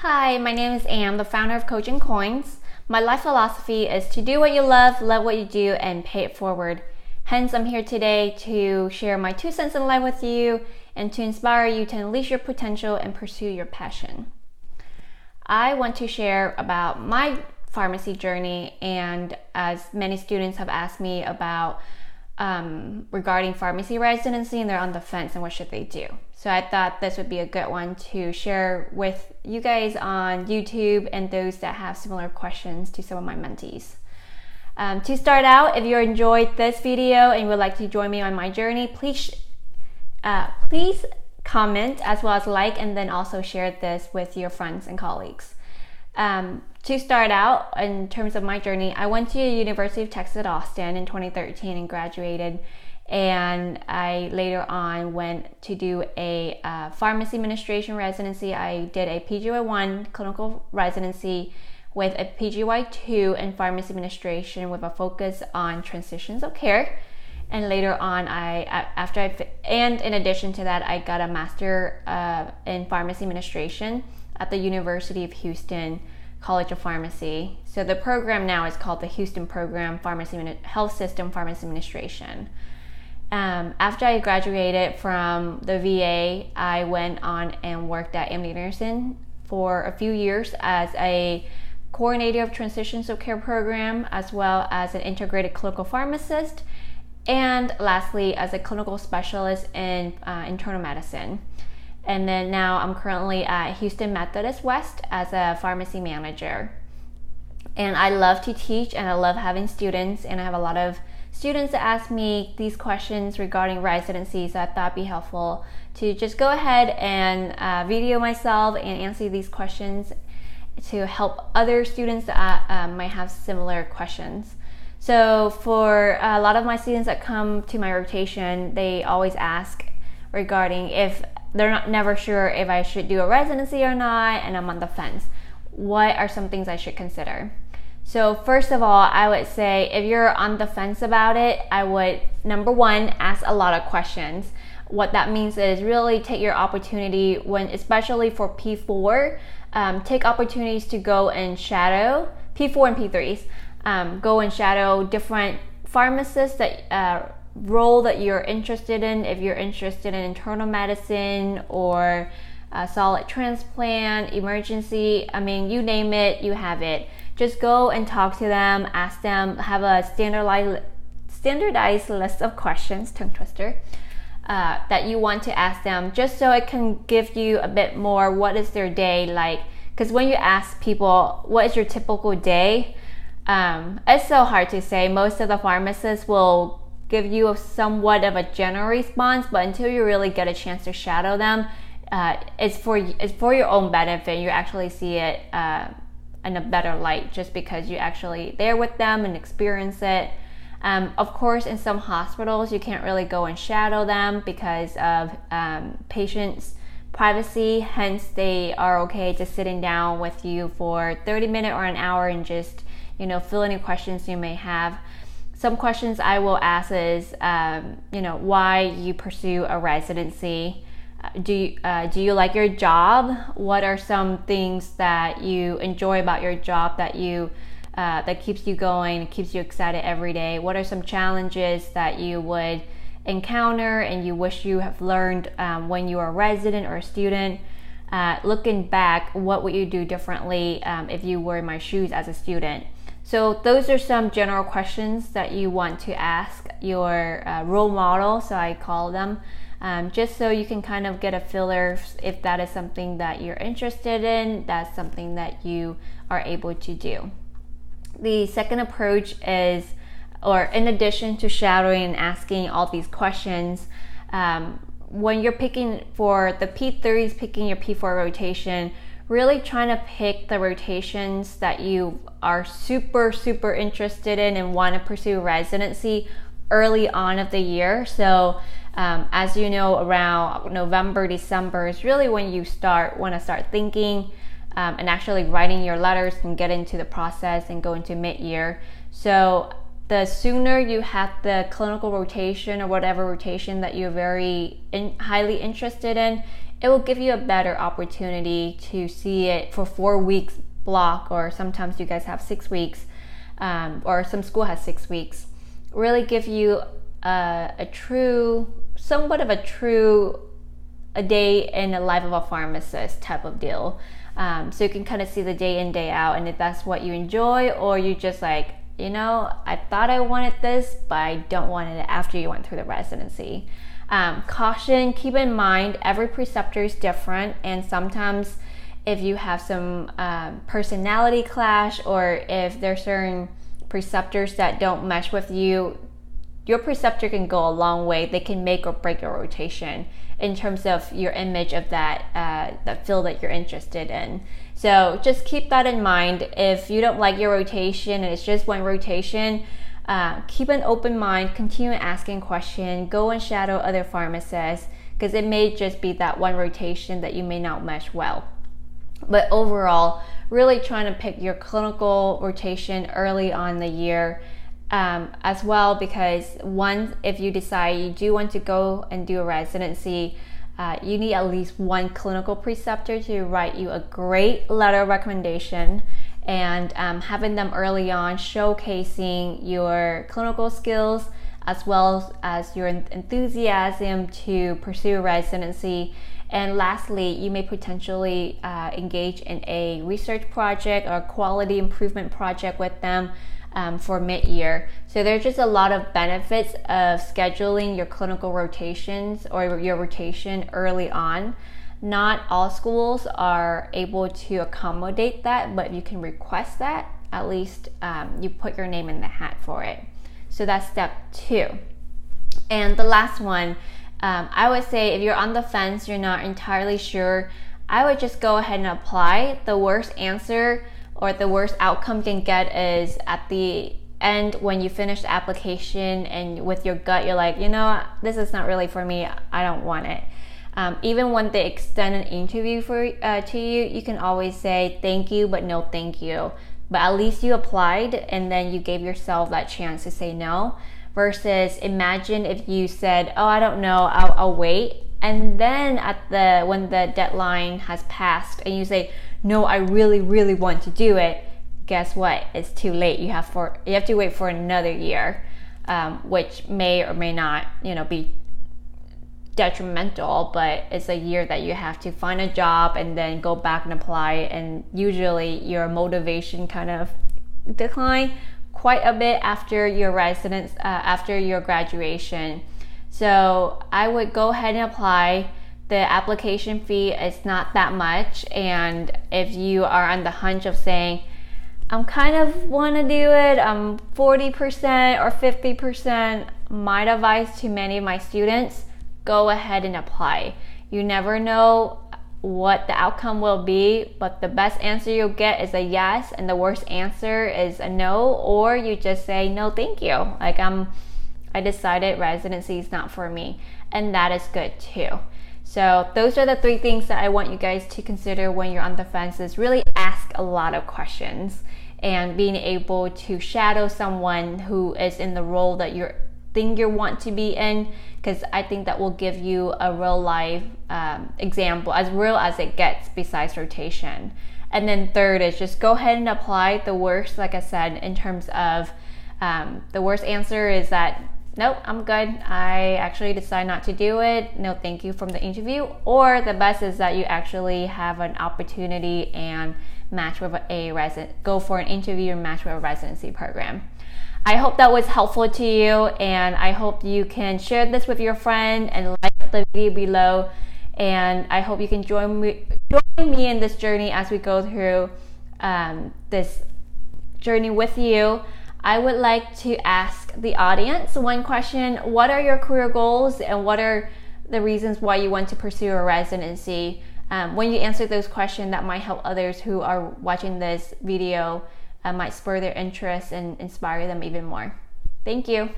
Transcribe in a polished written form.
Hi, my name is Am, the founder of Coaching Coins. My life philosophy is to do what you love what you do, and pay it forward. Hence, I'm here today to share my 2 cents in life with you and to inspire you to unleash your potential and pursue your passion. I want to share about my pharmacy journey, and as many students have asked me about regarding pharmacy residency, and they're on the fence and what should they do. So I thought this would be a good one to share with you guys on YouTube and those that have similar questions to some of my mentees. To start out, if you enjoyed this video and you would like to join me on my journey, please comment as well as like, and then also share this with your friends and colleagues. To start out, in terms of my journey, I went to University of Texas at Austin in 2013 and graduated, and I later on went to do a pharmacy administration residency. I did a PGY1 clinical residency with a PGY2 in pharmacy administration with a focus on transitions of care. And later on, and in addition to that, I got a master in pharmacy administration at the University of Houston College of Pharmacy. So the program now is called the Houston Program Health System Pharmacy Administration. After I graduated from the VA, I went on and worked at MD Anderson for a few years as a coordinator of transitions of care program, as well as an integrated clinical pharmacist, and lastly as a clinical specialist in internal medicine. And then now I'm currently at Houston Methodist West as a pharmacy manager. And I love to teach, and I love having students, and I have a lot of students that ask me these questions regarding residency, so I thought it'd be helpful to just go ahead and video myself and answer these questions to help other students that might have similar questions. So for a lot of my students that come to my rotation, they always ask regarding if they're never sure if I should do a residency or not, and I'm on the fence. What are some things I should consider? So first of all, I would say if you're on the fence about it, I would, number one, ask a lot of questions. What that means is really take your opportunity especially for P4, take opportunities to go and shadow P4 and P3s. Go and shadow different pharmacists that role that you're interested in. If you're interested in internal medicine or solid transplant, emergency, you name it, you have it. Just go and talk to them, ask them, have a standardized list of questions, tongue twister, that you want to ask them, just so it can give you a bit more what is their day like. Because when you ask people, what is your typical day? It's so hard to say. Most of the pharmacists will give you somewhat of a general response, but until you really get a chance to shadow them, it's for your own benefit. You actually see it in a better light, just because you're actually there with them and experience it. Of course, in some hospitals, you can't really go and shadow them because of patients' privacy. Hence, they are okay just sitting down with you for 30 minutes or an hour and just fill any questions you may have. Some questions I will ask is, why you pursue a residency. Do you like your job? What are some things that you enjoy about your job that keeps you going, keeps you excited every day? What are some challenges that you would encounter and you wish you have learned when you were a resident or a student? Looking back, what would you do differently if you were in my shoes as a student? So those are some general questions that you want to ask your role model, so I call them, just so you can kind of get a feeler if that is something that you're interested in, that's something that you are able to do. The second approach is, or in addition to shadowing and asking all these questions, when you're picking for the P3s, picking your P4 rotation, really trying to pick the rotations that you are super interested in and want to pursue residency early on of the year. So as you know, around November, December is really when you want to start thinking and actually writing your letters and get into the process and go into mid-year. So the sooner you have the clinical rotation or whatever rotation that you're very highly interested in, it will give you a better opportunity to see it for 4 weeks block, or sometimes you guys have 6 weeks, or some school has 6 weeks. Really give you a day in the life of a pharmacist type of deal. So you can kind of see the day in, day out, and if that's what you enjoy, or you just like, I thought I wanted this, but I don't want it after you went through the residency. Caution, keep in mind, every preceptor is different, and sometimes if you have some personality clash, or if there's certain preceptors that don't mesh with you, your preceptor can go a long way. They can make or break your rotation in terms of your image of that field that you're interested in. So just keep that in mind. If you don't like your rotation and it's just one rotation, keep an open mind, continue asking questions, go and shadow other pharmacists, because it may just be that one rotation that you may not mesh well. But overall, really trying to pick your clinical rotation early on in the year, as well, because if you decide you do want to go and do a residency, you need at least one clinical preceptor to write you a great letter of recommendation, and having them early on, showcasing your clinical skills as well as your enthusiasm to pursue residency. And lastly, you may potentially engage in a research project or quality improvement project with them for mid-year. So there's just a lot of benefits of scheduling your clinical rotations or your rotation early on. Not all schools are able to accommodate that, but you can request that. At least you put your name in the hat for it. So that's step 2. And the last one, I would say if you're on the fence, you're not entirely sure, I would just go ahead and apply. The worst answer or the worst outcome you can get is at the end when you finish the application and with your gut you're like, this is not really for me, I don't want it. Even when they extend an interview to you, you can always say thank you but no thank you. But at least you applied and then you gave yourself that chance to say no. Versus imagine if you said, oh, I don't know, I'll wait. And then when the deadline has passed and you say, no, I really, really want to do it, guess what? It's too late. You have to wait for another year, which may or may not, be detrimental, but it's a year that you have to find a job and then go back and apply. And usually your motivation kind of decline quite a bit after your residence, after your graduation. So I would go ahead and apply. The application fee is not that much, and if you are on the hunch of saying, I'm kind of want to do it, I'm 40% or 50%, my advice to many of my students, go ahead and apply. You never know what the outcome will be, but the best answer you'll get is a yes, and the worst answer is a no, or you just say no thank you, like I decided residency is not for me, and that is good too. So those are the 3 things that I want you guys to consider when you're on the fence, is really ask a lot of questions and being able to shadow someone who is in the role that you want to be in, because I think that will give you a real life example, as real as it gets besides rotation. And then third is just go ahead and apply. The worst, like I said, in terms of the worst answer is that nope, I'm good, I actually decide not to do it, no thank you from the interview. Or the best is that you actually have an opportunity and match with go for an interview and match with a residency program. I hope that was helpful to you, and I hope you can share this with your friend and like the video below. And I hope you can join me in this journey as we go through this journey with you. I would like to ask the audience one question. What are your career goals, and what are the reasons why you want to pursue a residency? When you answer those questions, that might help others who are watching this video, might spur their interest and inspire them even more. Thank you.